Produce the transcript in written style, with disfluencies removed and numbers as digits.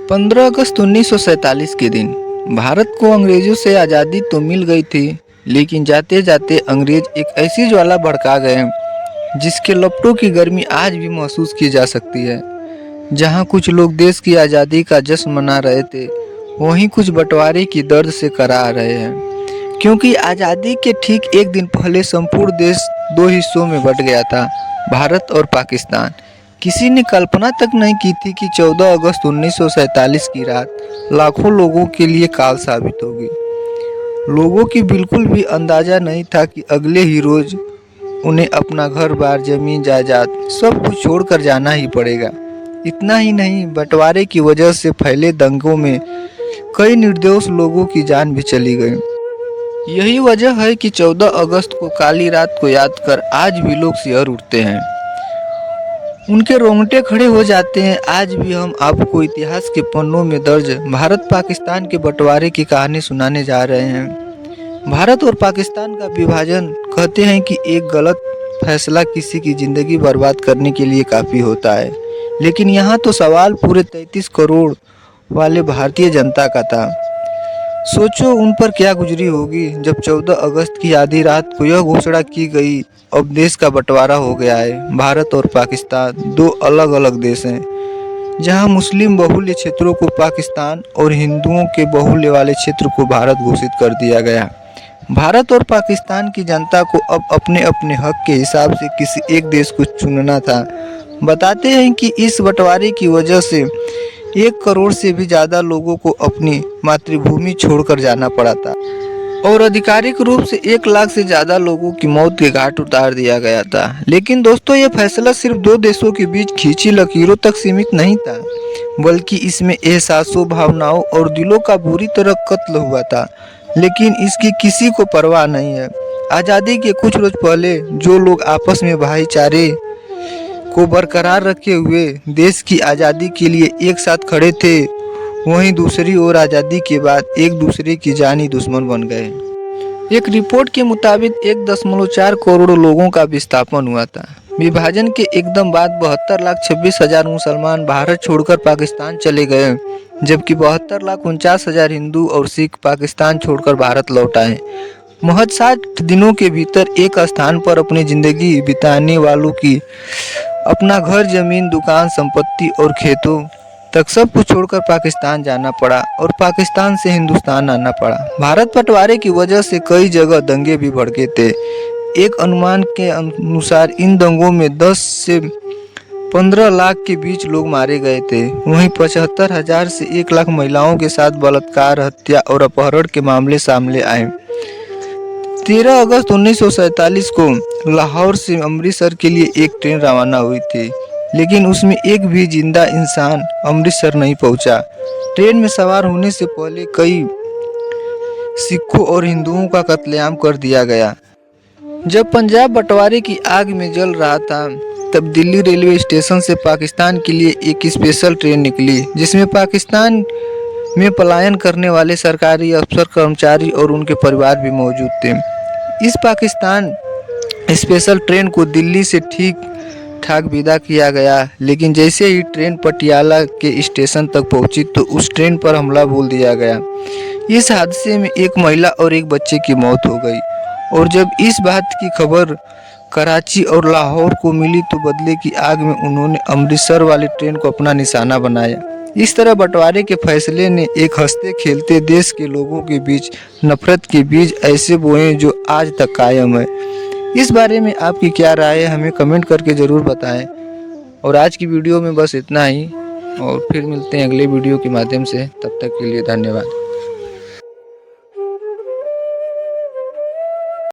15 अगस्त 1947 के दिन भारत को अंग्रेजों से आज़ादी तो मिल गई थी, लेकिन जाते जाते अंग्रेज एक ऐसी ज्वाला भड़का गए जिसके लपटों की गर्मी आज भी महसूस की जा सकती है। जहां कुछ लोग देश की आज़ादी का जश्न मना रहे थे, वहीं कुछ बंटवारे की दर्द से करा रहे हैं, क्योंकि आज़ादी के ठीक एक दिन पहले संपूर्ण देश दो हिस्सों में बंट गया था, भारत और पाकिस्तान। किसी ने कल्पना तक नहीं की थी कि 14 अगस्त 1947 की रात लाखों लोगों के लिए काल साबित होगी। लोगों की बिल्कुल भी अंदाजा नहीं था कि अगले ही रोज उन्हें अपना घर बार, जमीन जायदाद सब कुछ छोड़कर जाना ही पड़ेगा। इतना ही नहीं, बंटवारे की वजह से फैले दंगों में कई निर्दोष लोगों की जान भी चली गई। यही वजह है कि 14 अगस्त को काली रात को याद कर आज भी लोग सिहर उठते हैं, उनके रोंगटे खड़े हो जाते हैं। आज भी हम आपको इतिहास के पन्नों में दर्ज भारत पाकिस्तान के बंटवारे की कहानी सुनाने जा रहे हैं। भारत और पाकिस्तान का विभाजन कहते हैं कि एक गलत फैसला किसी की जिंदगी बर्बाद करने के लिए काफ़ी होता है, लेकिन यहाँ तो सवाल पूरे 33 करोड़ वाले भारतीय जनता का था। सोचो उन पर क्या गुजरी होगी जब 14 अगस्त की आधी रात को यह घोषणा की गई, अब देश का बंटवारा हो गया है। भारत और पाकिस्तान दो अलग अलग देश हैं, जहां मुस्लिम बहुल्य क्षेत्रों को पाकिस्तान और हिंदुओं के बहुल्य वाले क्षेत्र को भारत घोषित कर दिया गया। भारत और पाकिस्तान की जनता को अब अपने अपने हक के हिसाब से किसी एक देश को चुनना था। बताते हैं कि इस बंटवारे की वजह से 1 करोड़ से भी ज़्यादा लोगों को अपनी मातृभूमि छोड़कर जाना पड़ा था और आधिकारिक रूप से 1 लाख से ज़्यादा लोगों की मौत के घाट उतार दिया गया था। लेकिन दोस्तों, ये फैसला सिर्फ दो देशों के बीच खींची लकीरों तक सीमित नहीं था, बल्कि इसमें एहसासों, भावनाओं और दिलों का बुरी तरह कत्ल हुआ था। लेकिन इसकी किसी को परवाह नहीं है। आज़ादी के कुछ रोज पहले जो लोग आपस में भाईचारे को बरकरार रखे हुए देश की आज़ादी के लिए एक साथ खड़े थे, वहीं दूसरी ओर आज़ादी के बाद एक दूसरे की जानी दुश्मन बन गए। एक रिपोर्ट के मुताबिक 1.4 करोड़ लोगों का विस्थापन हुआ था। विभाजन के एकदम बाद 72,26,000 मुसलमान भारत छोड़कर पाकिस्तान चले गए, जबकि 72,49,000 हिंदू और सिख पाकिस्तान छोड़कर भारत लौट आए। महज 60 दिनों के भीतर एक स्थान पर अपनी जिंदगी बिताने वालों की अपना घर, जमीन, दुकान, संपत्ति और खेतों तक सब कुछ छोड़कर पाकिस्तान जाना पड़ा और पाकिस्तान से हिंदुस्तान आना पड़ा। भारत बंटवारे की वजह से कई जगह दंगे भी भड़के थे। एक अनुमान के अनुसार इन दंगों में 10 से 15 लाख के बीच लोग मारे गए थे। वहीं 75,000 से 1 लाख महिलाओं के साथ बलात्कार, हत्या और अपहरण के मामले सामने आए। 13 अगस्त 1947 को लाहौर से अमृतसर के लिए एक ट्रेन रवाना हुई थी, लेकिन उसमें एक भी जिंदा इंसान अमृतसर नहीं पहुंचा। ट्रेन में सवार होने से पहले कई सिखों और हिंदुओं का कत्लेआम कर दिया गया। जब पंजाब बंटवारे की आग में जल रहा था, तब दिल्ली रेलवे स्टेशन से पाकिस्तान के लिए एक स्पेशल ट्रेन निकली, जिसमें पाकिस्तान में पलायन करने वाले सरकारी अफसर, कर्मचारी और उनके परिवार भी मौजूद थे। इस पाकिस्तान स्पेशल ट्रेन को दिल्ली से ठीक ठाक विदा किया गया, लेकिन जैसे ही ट्रेन पटियाला के स्टेशन तक पहुंची तो उस ट्रेन पर हमला बोल दिया गया। इस हादसे में एक महिला और एक बच्चे की मौत हो गई, और जब इस बात की खबर कराची और लाहौर को मिली तो बदले की आग में उन्होंने अमृतसर वाली ट्रेन को अपना निशाना बनाया। इस तरह बंटवारे के फैसले ने एक हंसते खेलते देश के लोगों के बीच नफरत के बीज ऐसे बोए जो आज तक कायम है। इस बारे में आपकी क्या राय है, हमें कमेंट करके ज़रूर बताएं। और आज की वीडियो में बस इतना ही, और फिर मिलते हैं अगले वीडियो के माध्यम से। तब तक के लिए धन्यवाद।